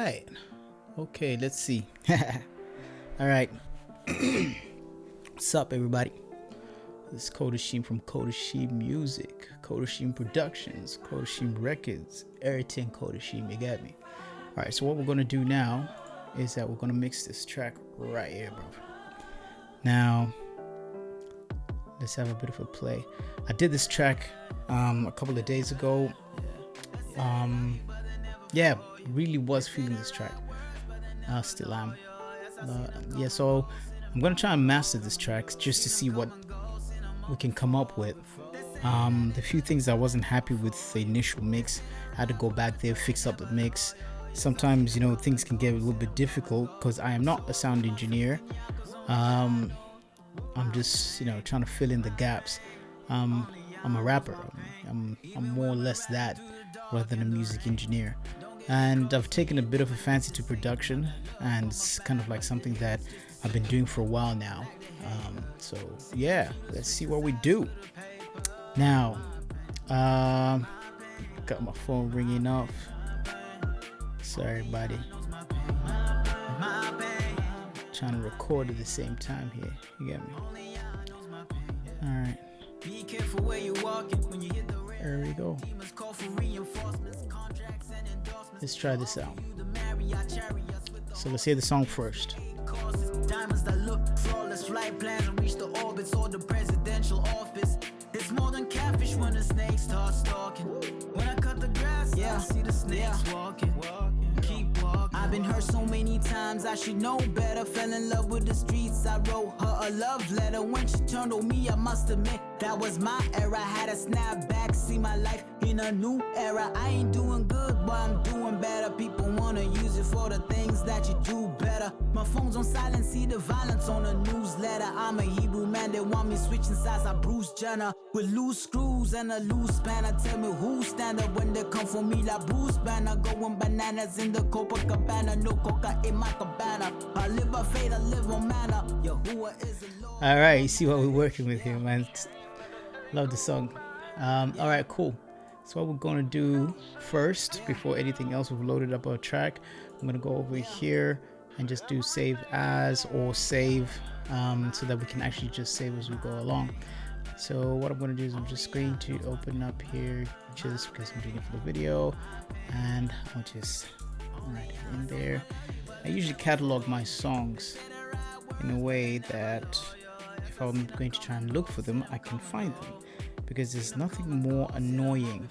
right. Okay, let's see. All right. What's up, everybody? This is Kodashim from Kodashim Music, Kodashim Productions, Kodashim Records, everything Kodashim, you get me? All right, so what we're going to do now is that we're going to mix this track right here, bro. Now, let's have a bit of a play. I did this track a couple of days ago. Yeah, really was feeling this track. Still am. Yeah, so I'm gonna try and master this track just to see what we can come up with. The few things I wasn't happy with the initial mix, I had to go back there, fix up the mix. Sometimes, you know, things can get a little bit difficult because I am not a sound engineer. I'm just, you know, trying to fill in the gaps. I'm a rapper. I'm more or less that rather than a music engineer. And I've taken a bit of a fancy to production, and it's kind of like something that I've been doing for a while now. So yeah, let's see what we do. Now, got my phone ringing off. Sorry, buddy. Trying to record at the same time here. You get me? All right. There we go. Let's try this out. So let's hear the song first. Diamonds that look flawless, flight plans and reach the orbits or the presidential office. It's more than catfish when the snakes start stalking. When I cut the grass, yeah, I see the snakes walking. Keep walking. I've been hurt so many times, I should know better. Fell in love with the streets, I wrote her a love letter. When she turned on me, I must admit that was my era. Had a snap back, see my life in a new era. I ain't doing good, but I'm doing better. People wanna use it for the things that you do better. My phone's on silent, see the violence on the newsletter. I'm a Hebrew man, they want me switching sides. I Bruce Jenner with loose screws and a loose spanner. Tell me who stand up when they come for me like Bruce Banner. Going bananas in the Copacabana, no coca in my cabana. I live a faith, I live on manner. Yahuwah is the Lord. All right, you see what we're working with here, man. Love the song. All right, cool. So what we're gonna do first, before anything else, we've loaded up our track. I'm gonna go over here and just do save as or save, so that we can actually just save as we go along. So what I'm gonna do is I'm just going to open up here just because I'm doing it for the video, and I'll just write it in there. I usually catalog my songs in a way that if I'm going to try and look for them, I can find them, because there's nothing more annoying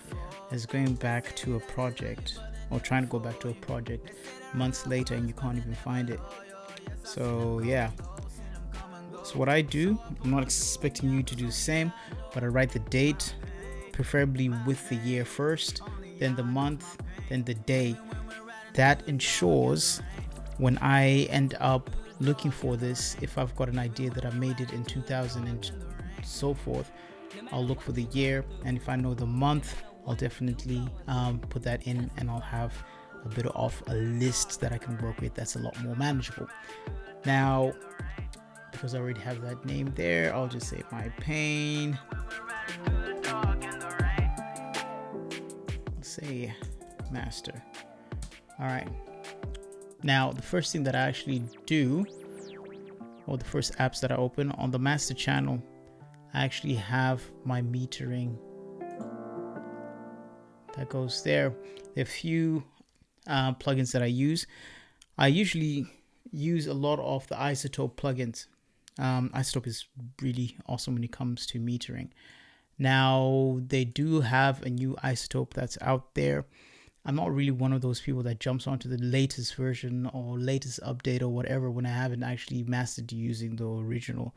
as going back to a project or trying to go back to a project months later and you can't even find it. So yeah, so what I do, I'm not expecting you to do the same, but I write the date, preferably with the year first, then the month, then the day. That ensures when I end up looking for this, if I've got an idea that I made it in 2000 and so forth, I'll look for the year, and if I know the month, I'll definitely put that in, and I'll have a bit of a list that I can work with that's a lot more manageable. Now, because I already have that name there, I'll just say My Pain. I'll say master. All right. Now, the first thing that I actually do, or the first apps that I open on the master channel, I actually have my metering that goes there. There are a few plugins that I use. I usually use a lot of the Isotope plugins. Isotope is really awesome when it comes to metering. Now, they do have a new Isotope that's out there. I'm not really one of those people that jumps onto the latest version or latest update or whatever when I haven't actually mastered using the original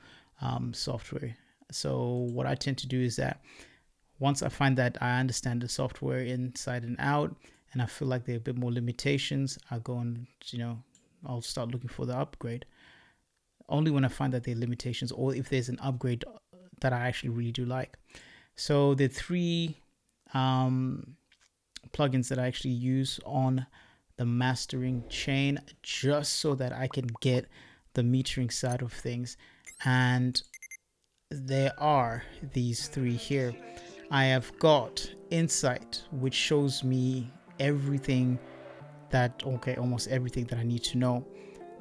software. So what I tend to do is that once I find that I understand the software inside and out, and I feel like there are a bit more limitations, I'll go and, you know, I'll start looking for the upgrade. Only when I find that there are limitations, or if there's an upgrade that I actually really do like. So the three plugins that I actually use on the mastering chain, just so that I can get the metering side of things, and there are these three here. I have got Insight, which shows me everything that, okay, almost everything that I need to know.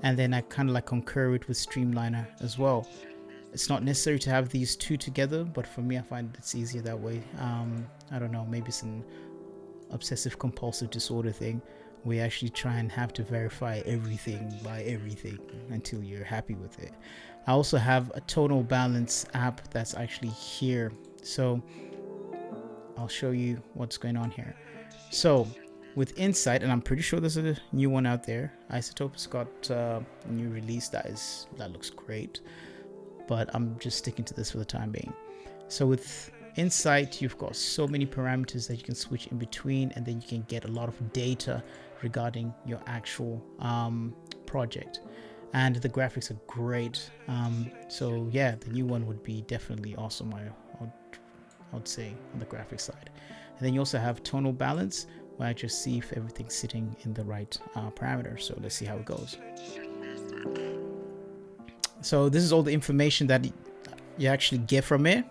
And then I kind of like concur it with Streamliner as well. It's not necessary to have these two together, but for me, I find it's easier that way. I don't know, maybe it's an obsessive compulsive disorder thing. We actually try and have to verify everything by everything until you're happy with it. I also have a tonal balance app that's actually here. So I'll show you what's going on here. So with Insight, and I'm pretty sure there's a new one out there. Isotope has got a new release that looks great, but I'm just sticking to this for the time being. So with Insight, you've got so many parameters that you can switch in between, and then you can get a lot of data regarding your actual project. And the graphics are great. So yeah, the new one would be definitely awesome, I would say, on the graphics side. And then you also have tonal balance, where I just see if everything's sitting in the right parameter. So let's see how it goes. So this is all the information that you actually get from it.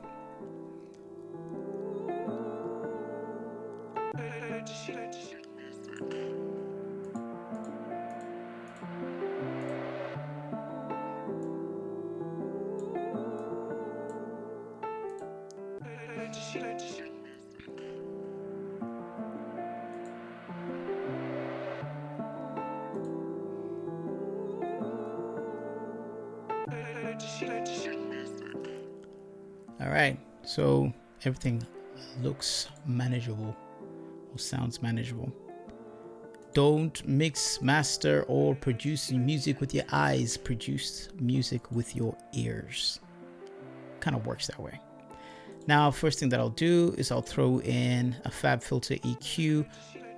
All right, so everything looks manageable or sounds manageable. Don't mix, master, or produce music with your eyes. Produce music with your ears. Kind of works that way. Now, first thing that I'll do is I'll throw in a FabFilter EQ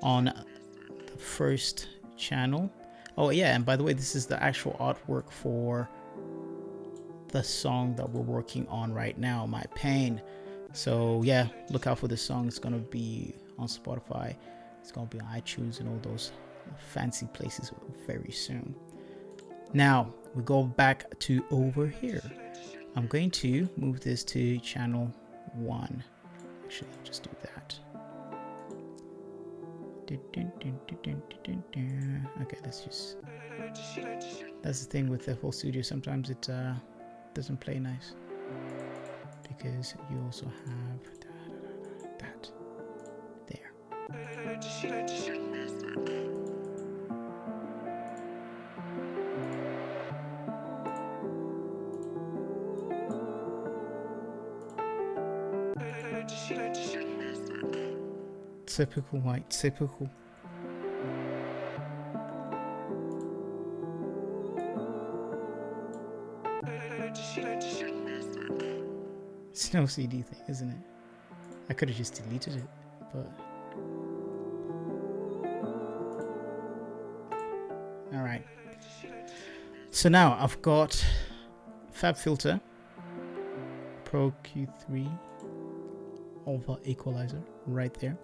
on the first channel. Oh yeah, and by the way, this is the actual artwork for the song that we're working on right now, My Pain. So yeah, look out for this song. It's gonna be on Spotify, it's gonna be on iTunes and all those fancy places very soon. Now we go back to over here. I'm going to move this to channel 1. Actually, I'll just do that. Okay, let's just, that's the thing with FL Studio, sometimes it doesn't play nice because you also have that there. Typical white, typical. It's no CD thing, isn't it? I could have just deleted it, but all right. So now I've got FabFilter Pro Q3 over equalizer right there.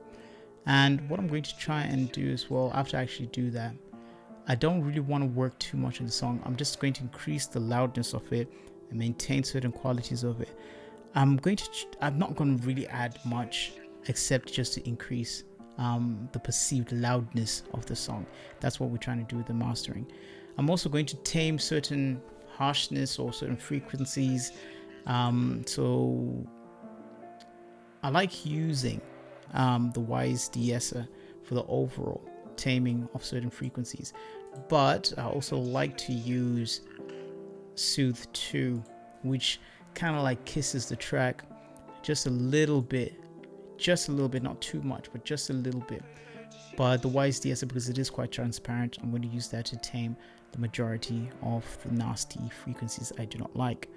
And what I'm going to try and do as well, after I actually do that, I don't really want to work too much on the song. I'm just going to increase the loudness of it and maintain certain qualities of it. I'm not going to really add much except just to increase the perceived loudness of the song. That's what we're trying to do with the mastering. I'm also going to tame certain harshness or certain frequencies. So I like using the Wise de-esser for the overall taming of certain frequencies, but I also like to use Soothe 2, which kind of like kisses the track just a little bit, not too much, but just a little bit. But the Wise de-esser, because it is quite transparent, I'm going to use that to tame the majority of the nasty frequencies I do not like.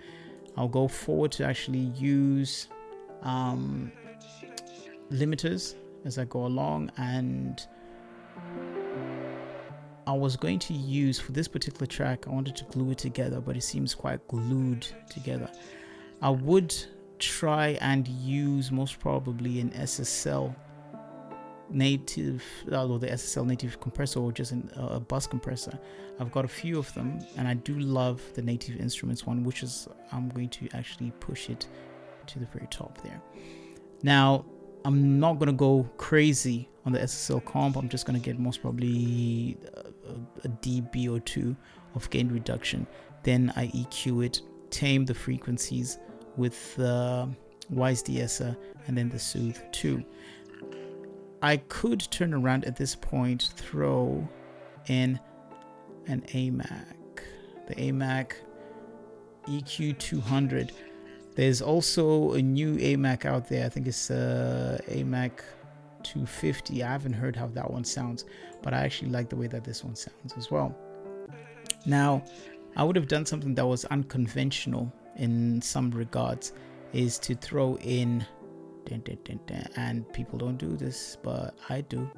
I'll go forward to actually use limiters as I go along, and I was going to use, for this particular track, I wanted to glue it together, but it seems quite glued together. I would try and use most probably an SSL native, although the SSL native compressor, or just a bus compressor. I've got a few of them, and I do love the Native Instruments one, which is, I'm going to actually push it to the very top there. Now I'm not gonna go crazy on the SSL comp. I'm just gonna get most probably a dB or two of gain reduction. Then I EQ it, tame the frequencies with Wise de-esser, and then the Soothe 2. I could turn around at this point, throw in an AMAC, the AMAC EQ 200. There's also a new AMAC out there. I think it's AMAC 250. I haven't heard how that one sounds, but I actually like the way that this one sounds as well. Now, I would have done something that was unconventional in some regards, is to throw in, and people don't do this, but I do.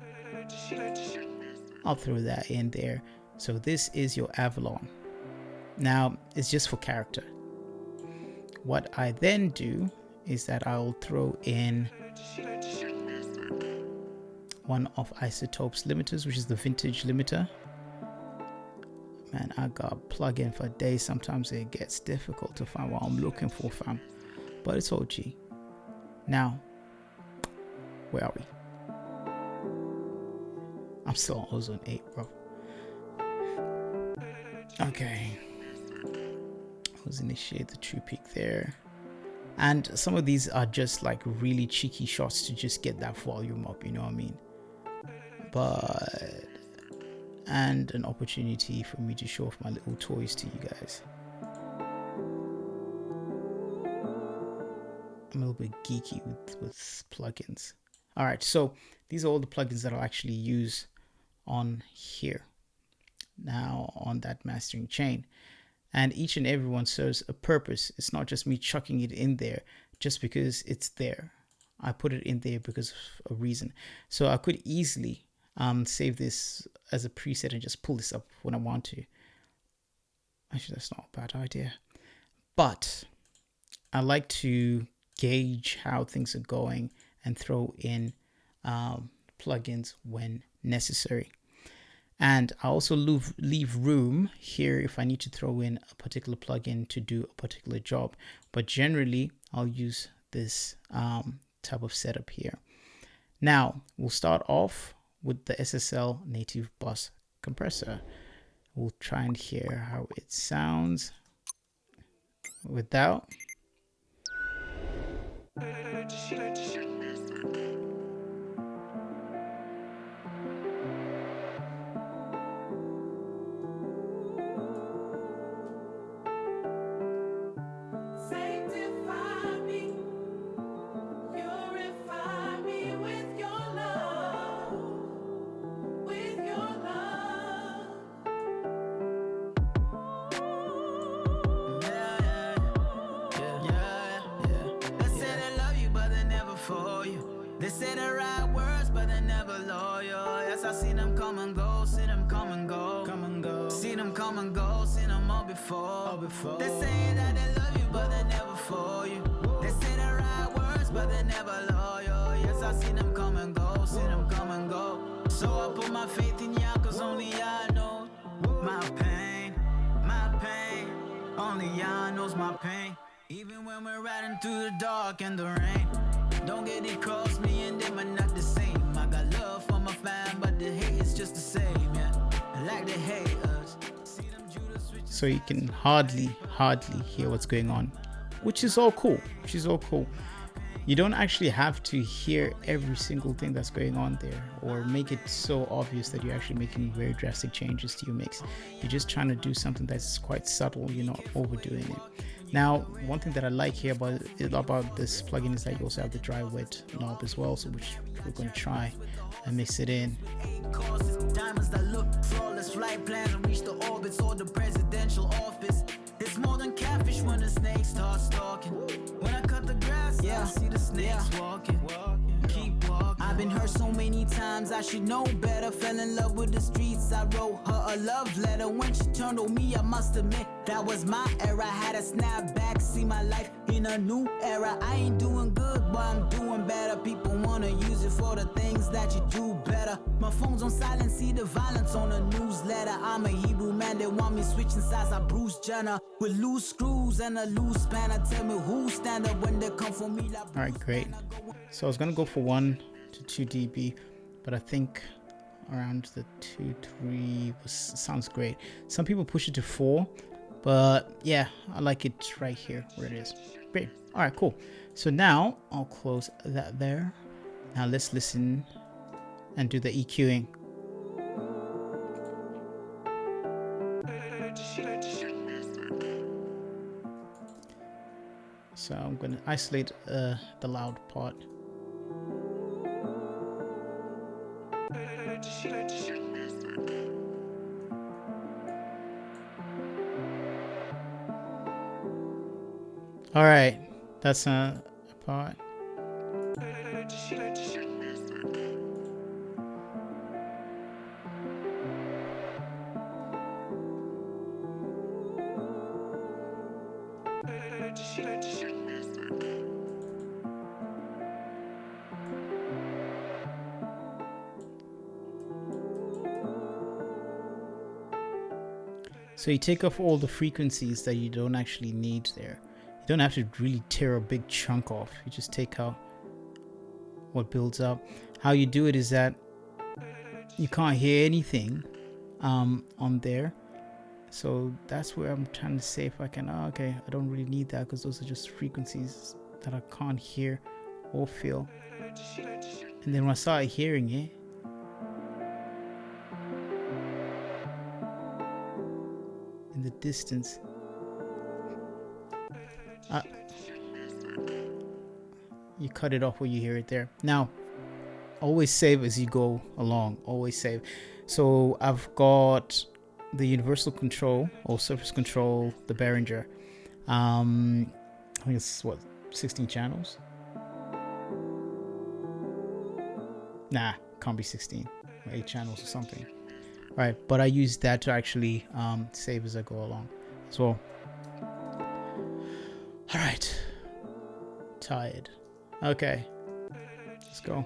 I'll throw that in there. So this is your Avalon. Now, it's just for character. What I then do is that I'll throw in one of Isotope's limiters, which is the vintage limiter. Man, I got a plugin for days. Sometimes it gets difficult to find what I'm looking for, fam. But it's OG. Now, where are we? I'm still on Ozone 8, bro. Okay. Let's initiate the true peak there. And some of these are just like really cheeky shots to just get that volume up, you know what I mean? But, and an opportunity for me to show off my little toys to you guys. I'm a little bit geeky with plugins. All right, so these are all the plugins that I'll actually use on here. Now on that mastering chain. And each and every one serves a purpose. It's not just me chucking it in there just because it's there. I put it in there because of a reason. So I could easily save this as a preset and just pull this up when I want to. Actually, that's not a bad idea. But I like to gauge how things are going and throw in plugins when necessary. And I also leave room here if I need to throw in a particular plugin to do a particular job. But generally, I'll use this type of setup here. Now, we'll start off with the SSL native bus compressor. We'll try and hear how it sounds without. They say the right words, but they're never loyal. Yes, I see them come and go, see them come and go, come and go. See them come and go, see them all before. They say that they love you, but they never for you. They say the right words, but they're never loyal. Yes, I see them come and go, see them come and go. So I put my faith in y'all, cause only y'all know my pain, my pain. Only y'all knows my pain. Even when we're riding through the dark and the rain. Don't get it cross me and them are not the same. I got love for my fam, but the hate is just the same, yeah. I like the haters. So you can hardly hear what's going on, which is all cool. You don't actually have to hear every single thing that's going on there or make it so obvious that you're actually making very drastic changes to your mix. You're just trying to do something that's quite subtle. You're not overdoing it. Now, one thing that I like here about this plugin is that you also have the dry wet knob as well, so which we're going to try and mix it in. Diamonds that look flawless, flight plans and reach the orbits or the presidential office. It's more than catfish when the snakes start stalking. When I cut the grass, I see the snakes walking. Keep walking. I've been hurt so many times, I should know better. Fell in love with the streets, I wrote her a love letter. When she turned on me, I must admit that was my era. Had a snap back, see my life in a new era. I ain't doing good, but I'm doing better. People wanna use it for the things that you do better. My phone's on silent, see the violence on the news. letter. I'm a Hebrew man, they want me switching sides like Bruce Jenner. With loose screws and a loose spanner. Tell me who's stand up when they come for me like. Alright, great. So I was gonna go for 1 to 2 dB, but I think around the 2-3 sounds great. Some people push it to 4, but yeah, I like it right here where it is. Great. Alright, cool. So now I'll close that there. Now let's listen and do the EQing. So I'm going to isolate the loud part. All right, that's a part. So you take off all the frequencies that you don't actually need there. You don't have to really tear a big chunk off. You just take out what builds up. How you do it is that you can't hear anything on there. So that's where I'm trying to say if I can, okay, I don't really need that because those are just frequencies that I can't hear or feel. And then when I start hearing it, in the distance, you cut it off where you hear it there. Now, always save as you go along. Always save. So I've got the universal control or surface control, the Behringer. I think it's what, 16 channels? Nah, can't be 16. 8 channels or something. All right, but I use that to actually save as I go along as well. All right, tired. Okay, let's go.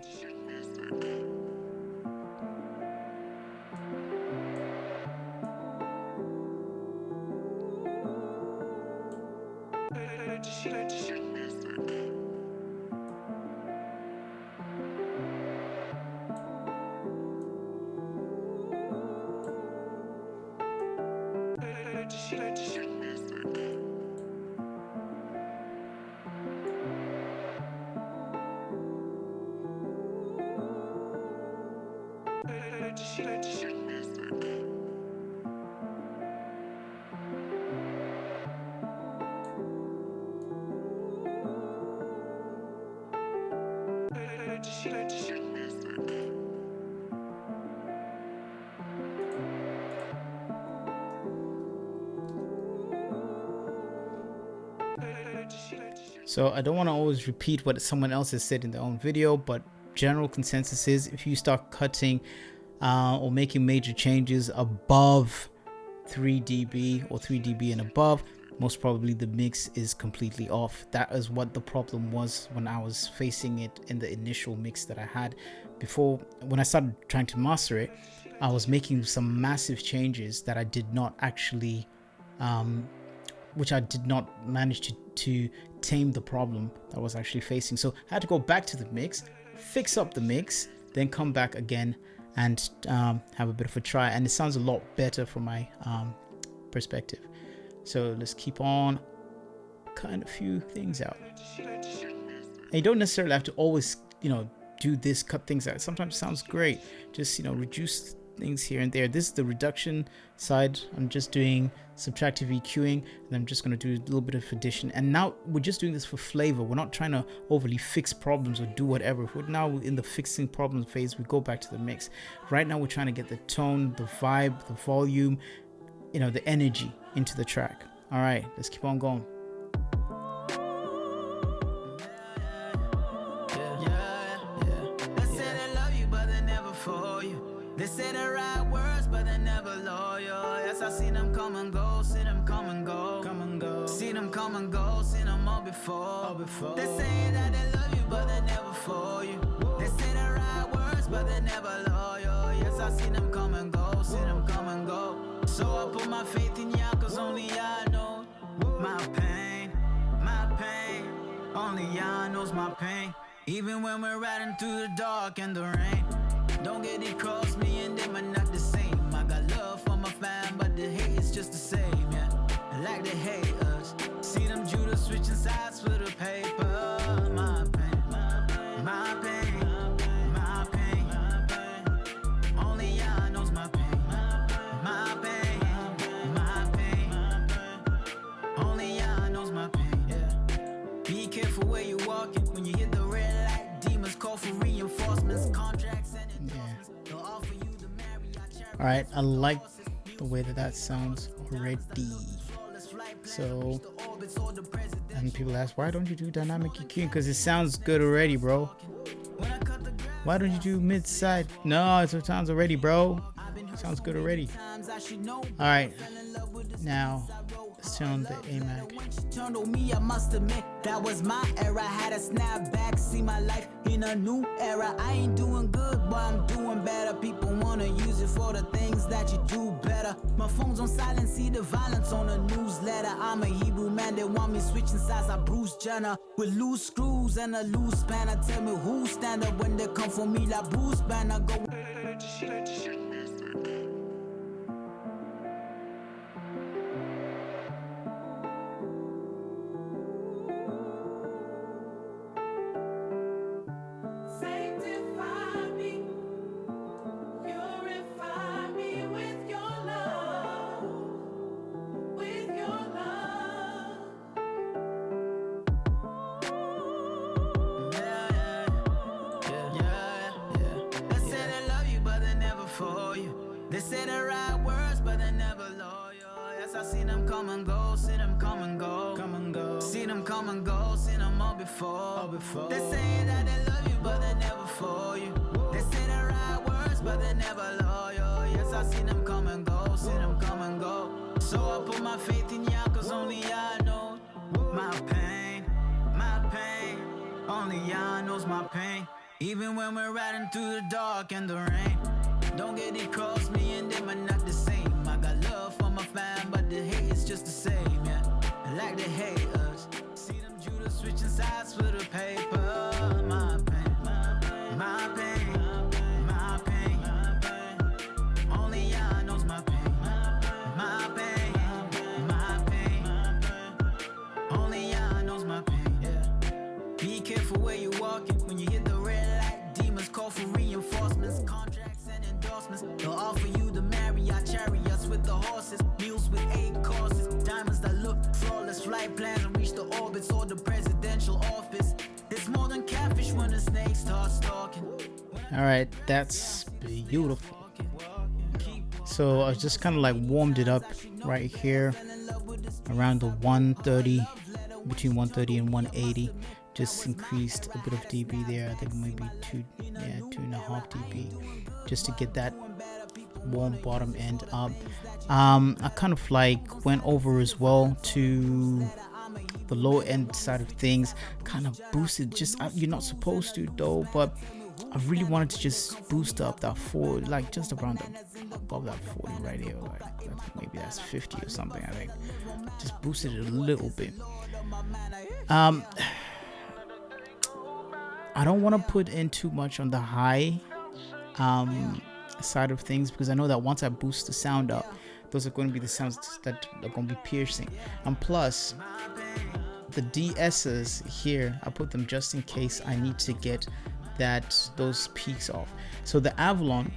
So I don't want to always repeat what someone else has said in their own video, but general consensus is if you start cutting or making major changes above 3 dB or 3 dB and above, most probably the mix is completely off. That is what the problem was when I was facing it in the initial mix that I had before. When I started trying to master it, I was making some massive changes that I did not actually which I did not manage to tame the problem that I was actually facing. So I had to go back to the mix, fix up the mix, then come back again and have a bit of a try. And it sounds a lot better from my perspective. So let's keep on cutting a few things out. And you don't necessarily have to always, do this, cut things out. Sometimes it sounds great. Just, reduce things here and there. This is the reduction side. I'm just doing subtractive EQing, and I'm just going to do a little bit of addition. And now we're just doing this for flavor. We're not trying to overly fix problems or do whatever. We're now in the fixing problems phase. We go back to the mix. Right now we're trying to get the tone, the vibe, the volume, the energy into the track. All right, let's keep on going. They say the right words, but they never loyal. Yes, I seen them come and go, see them come and go, come and go. See them come and go, seen them all before. They say that they love you, but they never for you. They say the right words, but they never loyal. Yes, I seen them come and go, see them come and go. So I put my faith in y'all, cause only y'all know my pain, my pain. Only y'all knows my pain. Even when we're riding through the dark and the rain. Don't get it cross, me and them are not the same. I got love for my fam, but the hate is just the same, yeah. I like to hate us. See them Judas switching sides for the paper. My pain, my pain, my pain. Only y'all knows my pain, my pain, my pain. Only y'all knows my pain, yeah. Be careful where you're walking. When you hit the red light, demons call for reinforcements, contracts and endorsements. They'll offer you the Marriott. All right, I like the way that sounds already. So, and people ask, why don't you do dynamic EQ? Because it sounds good already, bro. Why don't you do mid-side? No, it sounds already, bro. It sounds good already. All right, now let's turn on the AMAC. Turned on me, I must admit that was my era. Had a snap back, see my life in a new era. I ain't doing good, but I'm doing better. People wanna use it for the things that you do better. My phone's on silent, see the violence on the newsletter. I'm a Hebrew man, they want me switching sides like Bruce Jenner. With loose screws and a loose spanner. Tell me who stand up when they come for me like Bruce Banner. Go. They say the right words, but they never loyal. Yes, I seen them come and go, see them come and go, come and go. See them come and go, seen them all before. They say that they love you, but they never for you. They say the right words, but they never loyal. Yes, I seen them come and go, see them come and go. So I put my faith in y'all, cause only y'all know my pain, my pain. Only y'all knows my pain. Even when we're riding through the dark and the rain. Don't get it cross, me and them are not the same. I got love for my fam, but the hate is just the same, yeah. I like to hate us. See them Judas switching sides for the paper. My pain, my pain, my pain. Only y'all knows my pain, my pain, my pain. Only y'all knows my pain, yeah. Be careful where you're walking. When you hit the red light, demons call for reinforcements, contracts and endorsements. They'll offer you the Marriott chariots with the horses, meals with 8 courses, diamonds that look flawless, flight plans and reach the orbits or the presidential office. It's more than catfish when the snakes start stalking. All right, that's beautiful. So I just kind of like warmed it up right here around the 130, between 130 and 180. Just increased a bit of dB there. I think maybe 2.5 dB, just to get that warm bottom end up. I kind of like went over as well to the low end side of things, kind of boosted. Just you're not supposed to though, but I really wanted to just boost up that 40, like just around above that 40 right here, like maybe that's 50 or something. I think just boosted it a little bit. I don't want to put in too much on the high side of things, because I know that once I boost the sound up, those are going to be the sounds that are going to be piercing. And plus, the DS's here, I put them just in case I need to get those peaks off. So the Avalon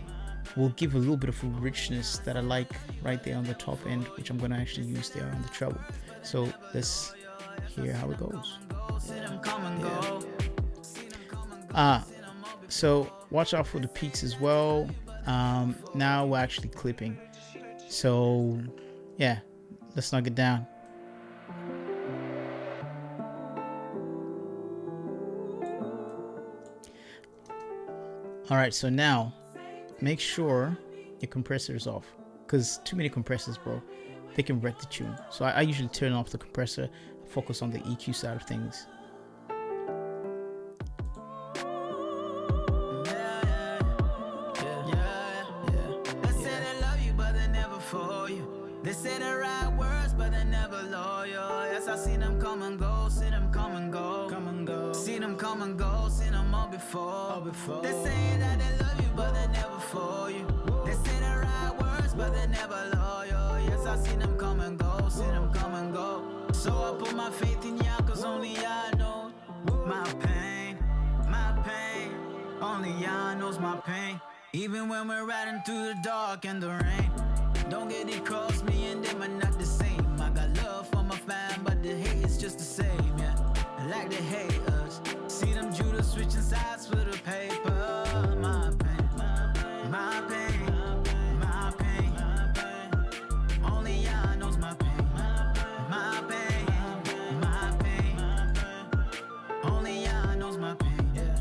will give a little bit of a richness that I like right there on the top end, which I'm going to actually use there on the treble. So let's hear how it goes. So watch out for the peaks as well. Now we're actually clipping, so yeah, let's knock it down. All right, so now make sure your compressor is off, because too many compressors, bro, they can wreck the tune. So I usually turn off the compressor, focus on the EQ side of things. For you. come and go, seen them all before. They say that they love you, but they never for you. They say the right words, but they never loyal. Yes, I seen them come and go, seen them come and go. So I put my faith in ya, cause only I know my pain, my pain. Only ya knows my pain. Even when we're riding through the dark and the rain. Don't get it cross, me and them are not the same. I got love for my fam, but the hate is just the same, yeah. I like they hate us. See them Judas switching sides for the paper. My pain, my pain, my pain. Only ya knows my pain, my pain, my pain. Only ya knows my pain, yeah.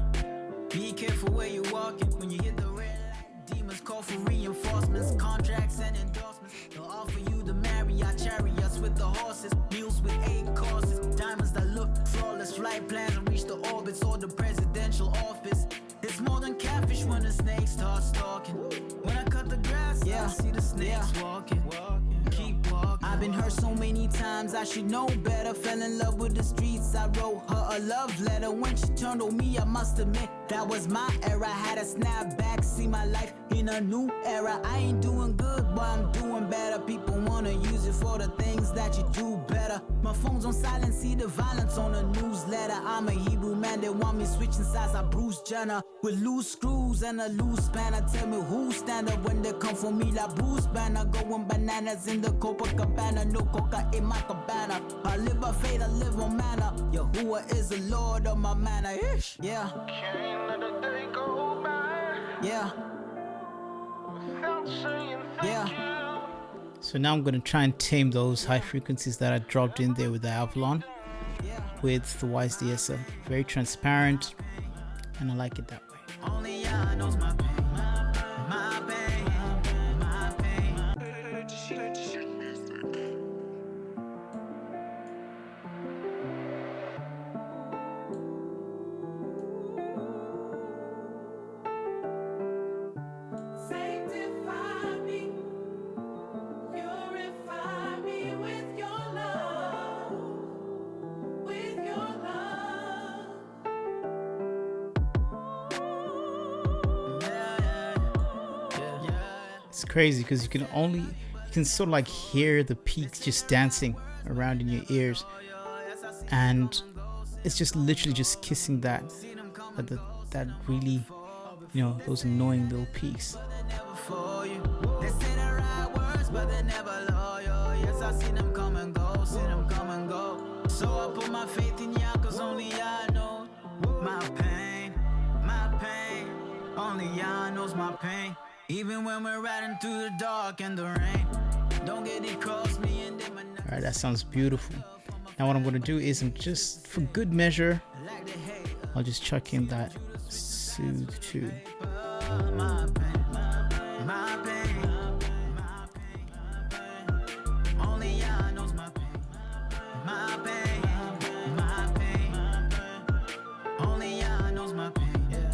Be careful where you're walking when you hit the red light. Demons call for reinforcements, contracts and endorsements. They'll offer you the Marriott chariots with the horses, meals with 8 courses, diamonds that look flawless, flight plans and reach the orbits or the presidential office. It's more than catfish when the snakes start stalking. When I cut the grass, yeah, I see the snakes walking. Keep walking. I've been hurt so many times, I should know better. Fell in love with the streets, I wrote her a love letter. When she turned on me, I must admit that was my era. Had a snap back, see my life in a new era. I ain't doing good, but I'm doing better. People wanna use it for the things that you do better. My phone's on silent, see the violence on the newsletter. I'm a Hebrew man, they want me switching sides. I Bruce Jenner with loose screws and a loose spanner. Tell me who stand up when they come for me like Bruce Banner. Going bananas in the Copacabana, no coca in my cabana. I live by faith, I live on manner. Yahuwah is the Lord of my manner. Ish. Yeah. Can't let a day go by Yeah. without saying thank Yeah. you. So now I'm going to try and tame those high frequencies that I dropped in there with the Avalon with the Wise DSL. Very transparent, and I like it that way. Only ya knows my pain, my pain, my pain. Sanctify me, purify me with your love, with your love. It's crazy because you can sort of like hear the peaks just dancing around in your ears, and it's just literally just kissing that really, you know, those annoying little peaks. For you. They say the right words, but they never loyal. Yes, I see them come and go, see them come and go. So I put my faith in ya, cause only ya know my pain, my pain. Only ya knows my pain. Even when we're riding through the dark and the rain. Don't get it cross, me and them are not All right, that sounds beautiful. Now what I'm going to do is, I'm just for good measure, like they hate I'll just chuck in that soothe too. my pain, my pain, my pain. Only ya knows my pain, my pain, my pain. Only ya knows my pain, yeah.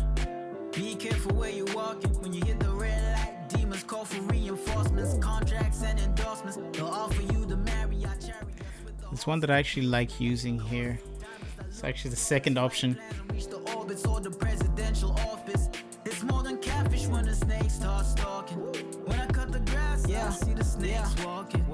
Be careful where you're walking when you hit the red light. Demons call for reinforcements, contracts and endorsements. They'll offer you the Marriott chariots with the It's one that I actually like using here. It's actually the second option. reach the orbits or the presidential office. It's more than catfish when the snakes start stalking. When I cut the grass, yeah, I see the snakes walking.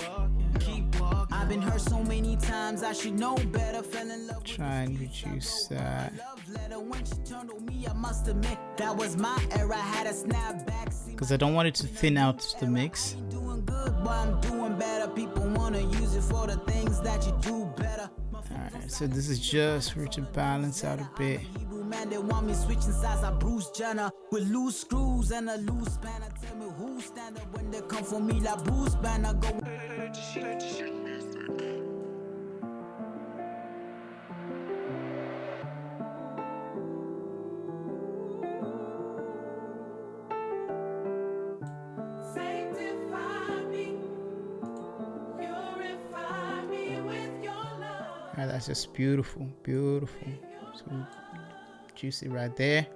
Keep walking. I've been hurt so many times, I should know better. Fell in love with Try and reduce that. love letter. When she turned on me, I must admit that was my era. Had a snap back. See Because I don't want it to thin out the mix. ain't doing good, but I'm doing better. People wanna use it for the things that you do better. Alright, so this is just for it to balance out a bit. Hebrew man, they want me switching sides. I Bruce Jenner with loose screws and a loose spanner. Tell me who stand up when they come for me like Bruce Banner. Go. Sanctify me, purify me with your love. Alright, that's just beautiful, beautiful. So juicy right there.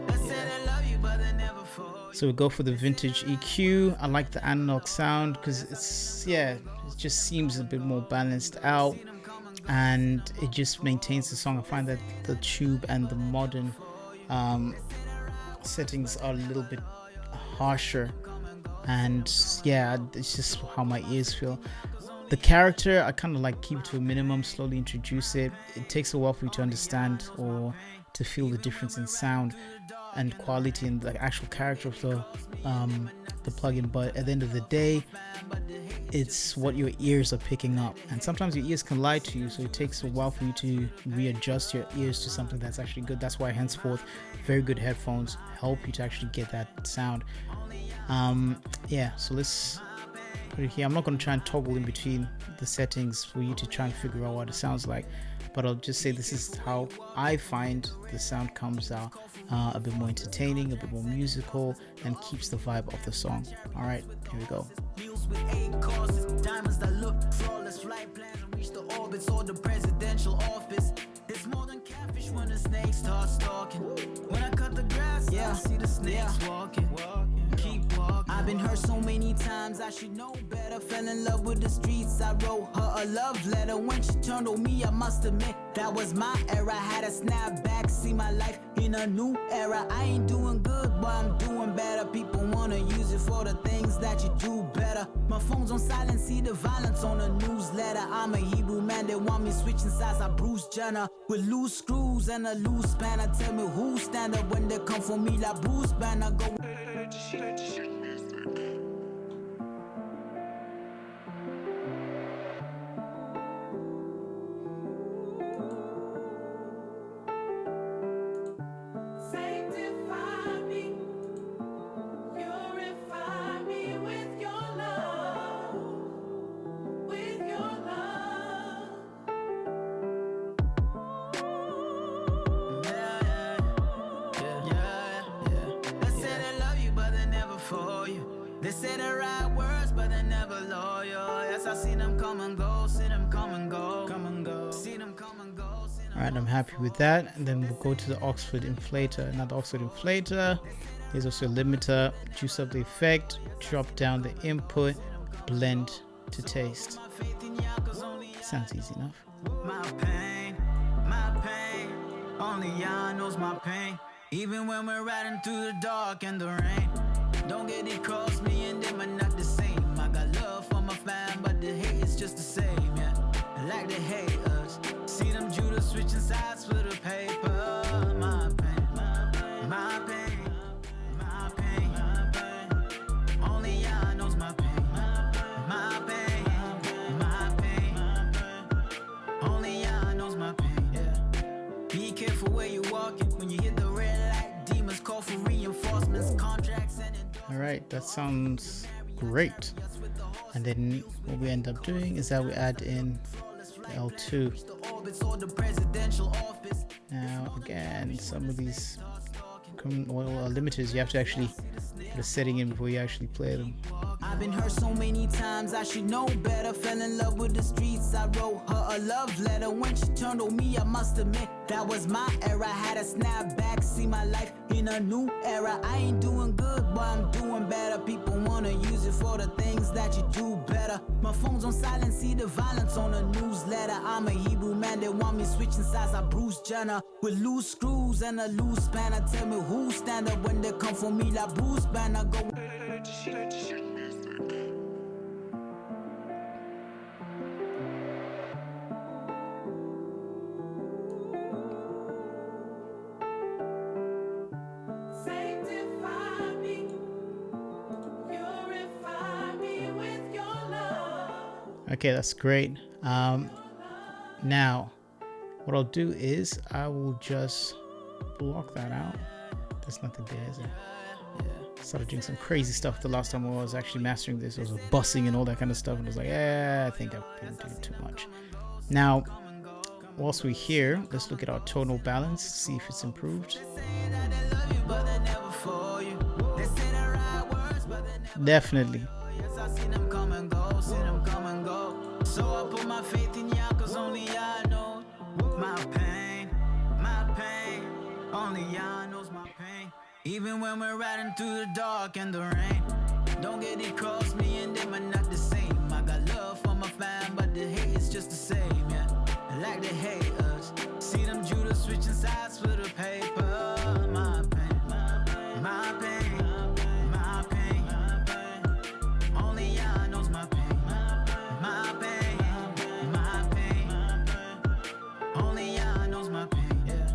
They say they love you, but they never for you. So we go for the vintage EQ. I like the analog sound because it just seems a bit more balanced out, and it just maintains the song. I find that the tube and the modern settings are a little bit harsher, and yeah, it's just how my ears feel. The character, I kind of like keep it to a minimum, slowly introduce it. It takes a while for you to understand or to feel the difference in sound and quality and the actual character of the plugin, but at the end of the day, it's what your ears are picking up, and sometimes your ears can lie to you, so it takes a while for you to readjust your ears to something that's actually good. That's why henceforth very good headphones help you to actually get that sound. Yeah, so let's put it here. I'm not going to try and toggle in between the settings for you to try and figure out what it sounds like, but I'll just say this is how I find the sound comes out a bit more entertaining, a bit more musical, and keeps the vibe of the song. All right, here we go. Wheels with 8 courses, diamonds that look flawless, flight plans and reach the orbits or the presidential office. It's more than catfish when the snakes start stalking. When I cut the grass, I see the snakes walking. Keep walking. I've been hurt so many times, I should know better. Fell in love with the streets, I wrote her a love letter. When she turned on me, I must admit that was my era. Had a snap back, see my life in a new era. I ain't doing good, but I'm doing better. People wanna use it for the things that you do better. My phone's on silent, see the violence on the newsletter. I'm a Hebrew man, they want me switching sides like Bruce Jenner. With loose screws and a loose spanner. Tell me who stand up when they come for me like Bruce Banner. Go. Sanctify me, purify me with your love, with your love. They say they love you, but they never for you. They say the right words, but they never loyal. Yes, I see them come and go, see them come and go, come and go, see them come and go. All right, I'm happy with that. And then we'll go to the Oxford inflator. Another Oxford inflator. Here's also a limiter. Juice up the effect. Drop down the input. Blend to taste. Sounds easy enough. My pain, only Yah knows my pain. Even when we're riding through the dark and the rain, don't get it cross me and them are not the same. I got love for my fam, but the hate is just the same, yeah. I like the haters. See them Judas switching sides for the paper. My pain, my pain, my pain, my pain. Only Yah knows my pain. My pain, my pain. Only Yah knows my pain, yeah. Be careful where you're walking. When you hit the red light, demons call for reinforcements, contracts and All right, that sounds great. And then what we end up doing is that we add in the L2. Now again, some of these limiters you have to actually put a setting in before you actually play them. I've been hurt so many times, I should know better. Fell in love with the streets, I wrote her a love letter. When she turned on me, I must admit that was my era. Had a snap back, see my life in a new era. I ain't doing good, but I'm doing better. People wanna use it for the things that you do better. My phone's on silent, see the violence on the newsletter. I'm a Hebrew man, they want me switching sides like Bruce Jenner. With loose screws and a loose spanner. Tell me who stand up when they come for me like Bruce Banner. Go. Sanctify me, purify me with your love. Okay, that's great. Now what I'll do is I will just block that out. There's nothing there, is there? Started doing some crazy stuff the last time I was actually mastering this. It was bussing and all that kind of stuff, and I was like, I think I've been doing too much. Now, whilst we're here, let's look at our tonal balance, see if it's improved. Definitely. So I put my faith in Yah, cause only Yah knows my pain, only Yah knows my pain. Even when we're riding through the dark and the rain, don't get it cross me and them are not the same. I got love for my fam, but the hate is just the same, yeah. I like to hate us. See them Judas switching sides for the paper. My pain, my pain, my pain. Only I knows my pain, my pain, my pain. Only I knows my pain, yeah.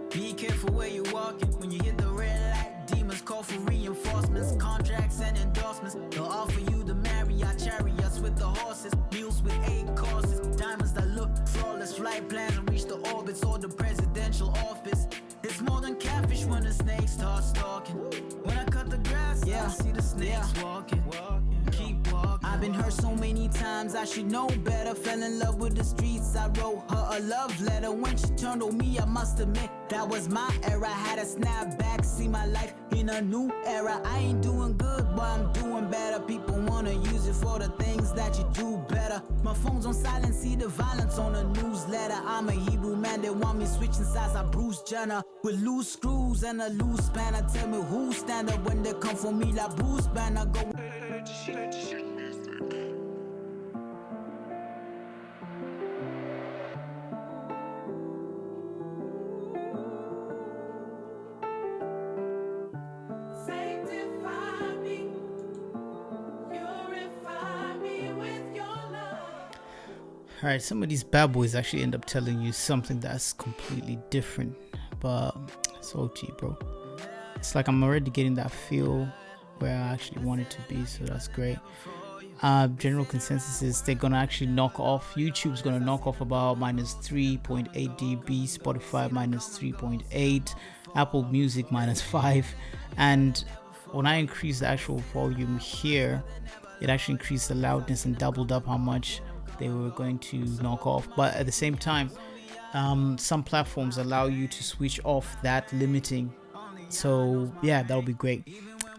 Be careful where you're walking. When you hit the red light, demons call for reinforcements, contracts and endorsements. They'll offer you the Marriott chariots with the horses, meals with 8 courses, diamonds that look flawless, flight plans and reach the orbits or the presidential office. It's more than catfish when the snakes start stalking. When I cut the grass, I see the snakes walking. Keep walking. I've been hurt so many times, I should know better. Fell in love with the streets, I wrote her a love letter. When she turned on me, I must admit that was my era. Had a snap back, see my life in a new era. I ain't doing good, but I'm doing better. People wanna use it for the things that you do better. My phone's on silent, see the violence on the newsletter. I'm a Hebrew man, they want me switching sides. I Bruce Jenner with loose screws and a loose spanner. Tell me who stand up when they come for me like Bruce Banner. Go. Sanctify me, purify me with your love. Alright, some of these bad boys actually end up telling you something that's completely different, but it's OG, bro. It's like I'm already getting that feel where I actually want it to be, so that's great. General consensus is they're gonna actually knock off, YouTube's gonna knock off about minus 3.8 dB, Spotify minus 3.8, Apple Music minus 5, and when I increase the actual volume here, it actually increased the loudness and doubled up how much they were going to knock off. But at the same time, some platforms allow you to switch off that limiting, so yeah, that'll be great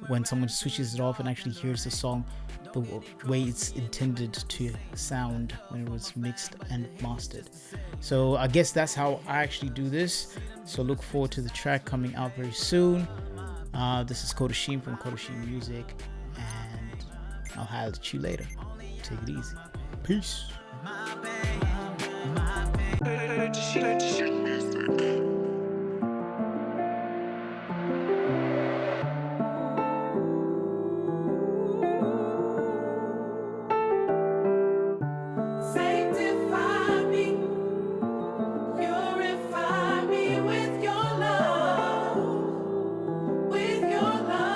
when someone switches it off and actually hears the song the way it's intended to sound when it was mixed and mastered. So I guess that's how I actually do this, so look forward to the track coming out very soon. This is Kodashim from Kodashim Music, and I'll holler at you later. Take it easy. Peace. Sanctify me, purify me with your love, with your love.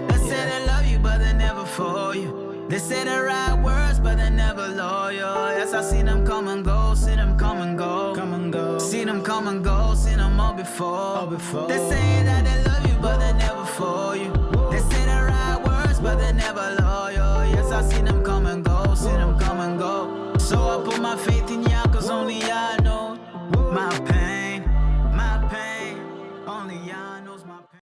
They say they love you, but they never for you. They say the right words, but they never loyal. Yes, I see them come and go, see them come and go, come and go. See them come and go, see them all before. They say that they love you, but they never for you. They say the right words, but they never loyal. Yes, I see them come and go, see them come and go. So I put my faith in ya, cause only I know my pain.